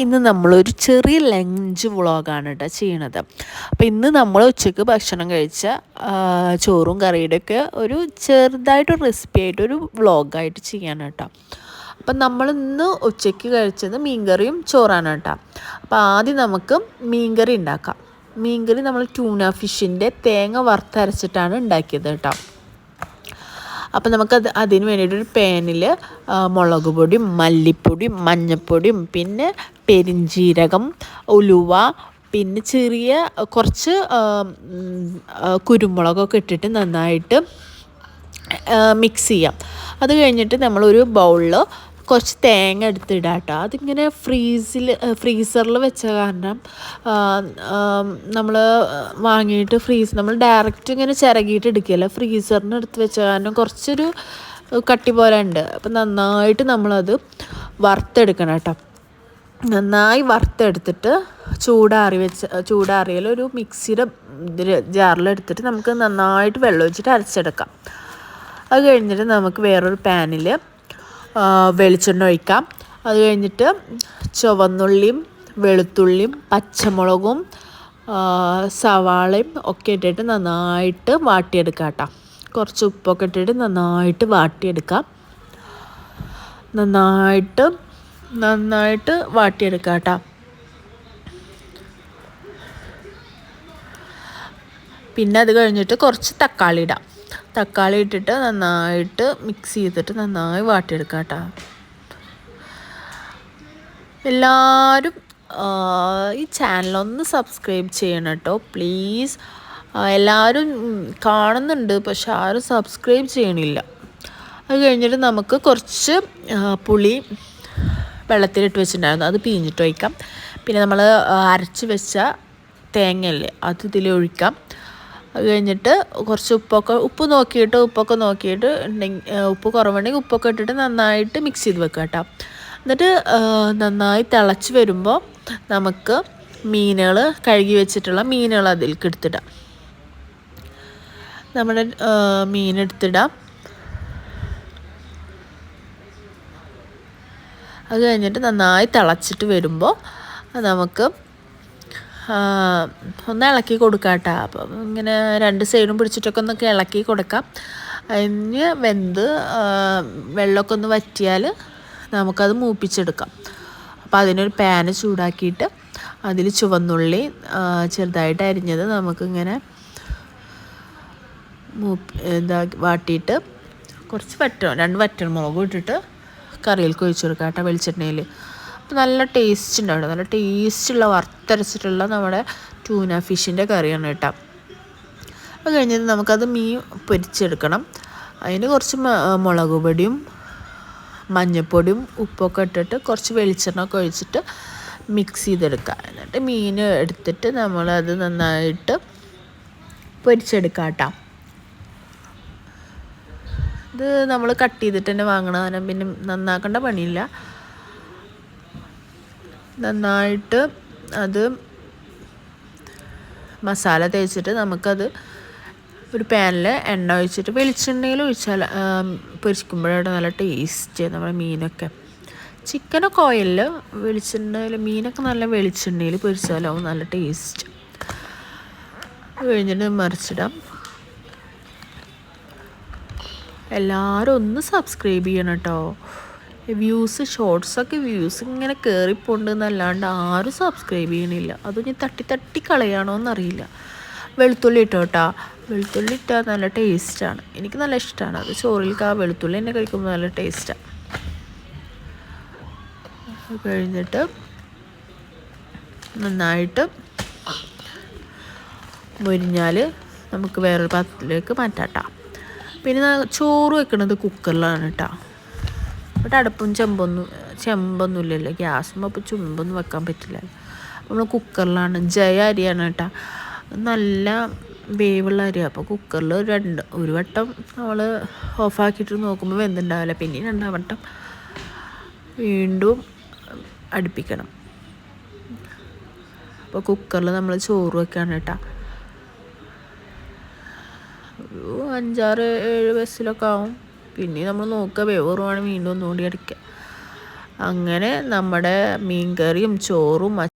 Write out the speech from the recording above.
ഇന്ന് നമ്മളൊരു ചെറിയ ലഞ്ച് വ്ളോഗാണ് കേട്ടോ ചെയ്യണത്. അപ്പോൾ ഇന്ന് നമ്മൾ ഉച്ചയ്ക്ക് ഭക്ഷണം കഴിച്ച ചോറും കറിയുടെയൊക്കെ ഒരു ചെറുതായിട്ടൊരു റെസിപ്പി ആയിട്ടൊരു വ്ളോഗായിട്ട് ചെയ്യാണ് കേട്ടോ. അപ്പം നമ്മളിന്ന് ഉച്ചയ്ക്ക് കഴിച്ചത് മീൻകറിയും ചോറാണ് കേട്ടോ. അപ്പോൾ ആദ്യം നമുക്ക് മീൻകറി ഉണ്ടാക്കാം. മീൻകറി നമ്മൾ ട്യൂണ ഫിഷിൻ്റെ തേങ്ങ വറുത്തരച്ചിട്ടാണ് ഉണ്ടാക്കിയത് കേട്ടോ. അപ്പോൾ അതിന് വേണ്ടിയിട്ടൊരു പാനിൽ മുളക് പൊടിയും മല്ലിപ്പൊടിയും മഞ്ഞൾപ്പൊടിയും പിന്നെ പെരിഞ്ജീരകം, ഉലുവ, പിന്നെ ചെറിയ കുറച്ച് കുരുമുളകൊക്കെ ഇട്ടിട്ട് നന്നായിട്ട് മിക്സ് ചെയ്യാം. അത് കഴിഞ്ഞിട്ട് നമ്മളൊരു ബൗളിൽ കുറച്ച് തേങ്ങ എടുത്തിടാം കേട്ടോ. അതിങ്ങനെ ഫ്രീസറിൽ വെച്ച കാരണം നമ്മൾ വാങ്ങിയിട്ട് നമ്മൾ ഡയറക്റ്റ് ഇങ്ങനെ ചിരകിയിട്ട് എടുക്കുകയല്ല, ഫ്രീസറിന് എടുത്ത് വെച്ച കാരണം കുറച്ചൊരു കട്ടി പോലെ ഉണ്ട്. അപ്പം നന്നായിട്ട് നമ്മളത് വറുത്തെടുക്കണം കേട്ടോ. നന്നായി വറുത്തെടുത്തിട്ട് ചൂടാറിയാൽ ഒരു മിക്സിയുടെ ജാറിലെടുത്തിട്ട് നമുക്ക് നന്നായിട്ട് വെള്ളം ഒഴിച്ചിട്ട് അരച്ചെടുക്കാം. അത് കഴിഞ്ഞിട്ട് നമുക്ക് വേറൊരു പാനിൽ വെളിച്ചെണ്ണ ഒഴിക്കാം. അത് കഴിഞ്ഞിട്ട് ചുവന്നുള്ളിയും വെളുത്തുള്ളിയും പച്ചമുളകും സവാളയും ഒക്കെ ഇട്ടിട്ട് നന്നായിട്ട് വാട്ടിയെടുക്കാം കേട്ടോ. കുറച്ച് ഉപ്പൊക്കെ ഇട്ടിട്ട് നന്നായിട്ട് വാട്ടിയെടുക്കാം. നന്നായിട്ട് വാട്ടിയെടുക്കാം കേട്ടോ. പിന്നെ അത് കഴിഞ്ഞിട്ട് കുറച്ച് തക്കാളി ഇടാം. തക്കാളി ഇട്ടിട്ട് നന്നായിട്ട് മിക്സ് ചെയ്തിട്ട് നന്നായി വാട്ടിയെടുക്കാം കേട്ടോ. എല്ലാവരും ഈ ചാനലൊന്ന് സബ്സ്ക്രൈബ് ചെയ്യണം കേട്ടോ പ്ലീസ്. എല്ലാവരും കാണുന്നുണ്ട്, പക്ഷെ ആരും സബ്സ്ക്രൈബ് ചെയ്യണില്ല. അത് കഴിഞ്ഞിട്ട് നമുക്ക് കുറച്ച് പുളി വെള്ളത്തിലിട്ട് വെച്ചിട്ടുണ്ടായിരുന്നു, അത് പിഴിഞ്ഞിട്ട് ഒഴിക്കാം. പിന്നെ നമ്മൾ അരച്ച് വെച്ച തേങ്ങയല്ലേ, അത് ഇതിൽ ഒഴിക്കാം. അത് കഴിഞ്ഞിട്ട് കുറച്ച് ഉപ്പൊക്കെ നോക്കിയിട്ട് ഉപ്പ് കുറവുണ്ടെങ്കിൽ ഉപ്പൊക്കെ ഇട്ടിട്ട് നന്നായിട്ട് മിക്സ് ചെയ്ത് വെക്കുക കേട്ടോ. എന്നിട്ട് നന്നായി തിളച്ച് വരുമ്പോൾ നമുക്ക് കഴുകി വെച്ചിട്ടുള്ള മീനുകൾ അതിലേക്ക് എടുത്തിടാം. നമ്മുടെ മീനെടുത്തിടാം. അത് കഴിഞ്ഞിട്ട് നന്നായി തിളച്ചിട്ട് വരുമ്പോൾ നമുക്ക് ഒന്ന് ഇളക്കി കൊടുക്കാം കേട്ടോ. അപ്പം ഇങ്ങനെ രണ്ട് സൈഡും പിടിച്ചിട്ടൊക്കെ ഒന്ന് ഇളക്കി കൊടുക്കാം. അതിന് വെള്ളമൊക്കെ ഒന്ന് വറ്റിയാൽ നമുക്കത് മൂപ്പിച്ചെടുക്കാം. അപ്പോൾ അതിനൊരു പാന് ചൂടാക്കിയിട്ട് അതിൽ ചുവന്നുള്ളി ചെറുതായിട്ട് അരിഞ്ഞത് നമുക്കിങ്ങനെ വാട്ടിയിട്ട് കുറച്ച് രണ്ട് വറ്റൽമുളകും ഇട്ടിട്ട് കറിയിലേക്ക് ഒഴിച്ചു കൊടുക്കാം കേട്ടോ, വെളിച്ചെണ്ണയിൽ. അപ്പോൾ നല്ല ടേസ്റ്റ് ഉണ്ടാവും. നല്ല ടേസ്റ്റുള്ള വറുത്തരച്ചിട്ടുള്ള നമ്മുടെ ട്യൂന ഫിഷിൻ്റെ കറിയാണ് കേട്ടോ. അത് കഴിഞ്ഞിട്ട് നമുക്കത് മീൻ പൊരിച്ചെടുക്കണം. അതിന് കുറച്ച് മുളക് പൊടിയും മഞ്ഞൾപ്പൊടിയും ഉപ്പൊക്കെ ഇട്ടിട്ട് കുറച്ച് വെളിച്ചെണ്ണ ഒക്കെ ഒഴിച്ചിട്ട് മിക്സ് ചെയ്തെടുക്കുക. എന്നിട്ട് മീൻ എടുത്തിട്ട് നമ്മളത് നന്നായിട്ട് പൊരിച്ചെടുക്കാം കേട്ടോ. ഇത് നമ്മൾ കട്ട് ചെയ്തിട്ട് തന്നെ വാങ്ങണം, കാരണം പിന്നെ നന്നാക്കേണ്ട പണിയില്ല. നന്നായിട്ട് അത് മസാല തേച്ചിട്ട് നമുക്കത് ഒരു പാനിൽ എണ്ണ ഒഴിച്ചിട്ട് വെളിച്ചെണ്ണയിൽ ഒഴിച്ചാൽ പൊരിക്കുമ്പോഴാണ് നല്ല ടേസ്റ്റ് നമ്മുടെ മീനൊക്കെ. ചിക്കനൊക്കെ ഓയിലിൽ, വെളിച്ചെണ്ണയിൽ, മീനൊക്കെ നല്ല വെളിച്ചെണ്ണയിൽ പൊരിച്ചാലാവും നല്ല ടേസ്റ്റ്. കഴിഞ്ഞിട്ട് മറിച്ചിടാം. എല്ലാവരും ഒന്ന് സബ്സ്ക്രൈബ് ചെയ്യണം കേട്ടോ. ഷോർട്സൊക്കെ വ്യൂസ് ഇങ്ങനെ കയറിപ്പോണ്ടെന്നല്ലാണ്ട് ആരും സബ്സ്ക്രൈബ് ചെയ്യണില്ല. അതൊന്നും തട്ടി കളയാണോ എന്നറിയില്ല. വെളുത്തുള്ളി ഇട്ടോട്ടാ. വെളുത്തുള്ളി ഇട്ടാൽ നല്ല ടേസ്റ്റാണ്, എനിക്ക് നല്ല ഇഷ്ടമാണ്. അത് ചോറിലേക്ക് ആ വെളുത്തുള്ളി തന്നെ കഴിക്കുമ്പോൾ നല്ല ടേസ്റ്റാണ്. കഴിഞ്ഞിട്ട് നന്നായിട്ട് മുരിഞ്ഞാൽ നമുക്ക് വേറൊരു പാത്രത്തിലേക്ക് മാറ്റാം. പിന്നെ ചോറ് വെക്കുന്നത് കുക്കറിലാണ് കേട്ടോ. എന്നിട്ട് അടുപ്പും ചെമ്പൊന്നും ഇല്ലല്ലോ, ഗ്യാസുമ്പോൾ അപ്പോൾ ചെമ്പൊന്നും വെക്കാൻ പറ്റില്ല. നമ്മൾ കുക്കറിലാണ്. ജയ അരിയാണ് കേട്ടോ, നല്ല വേവുള്ള അരിയാണ്. അപ്പോൾ കുക്കറിൽ ഒരു വട്ടം നമ്മൾ ഓഫാക്കിയിട്ട് നോക്കുമ്പോൾ വെന്തുണ്ടാവില്ല, പിന്നെ 2ാം വട്ടം വീണ്ടും അടുപ്പിക്കണം. അപ്പോൾ കുക്കറിൽ നമ്മൾ ചോറ് വെക്കുകയാണ് കേട്ടോ. ഒരു 5-6-7 ബസ്സിലൊക്കെ ആവും. പിന്നെ നമ്മൾ നോക്കുക, വേവ് കുറവാണ് വീണ്ടും ഒന്നുകൂടി അടിക്കുക. അങ്ങനെ നമ്മുടെ മീൻകറിയും ചോറും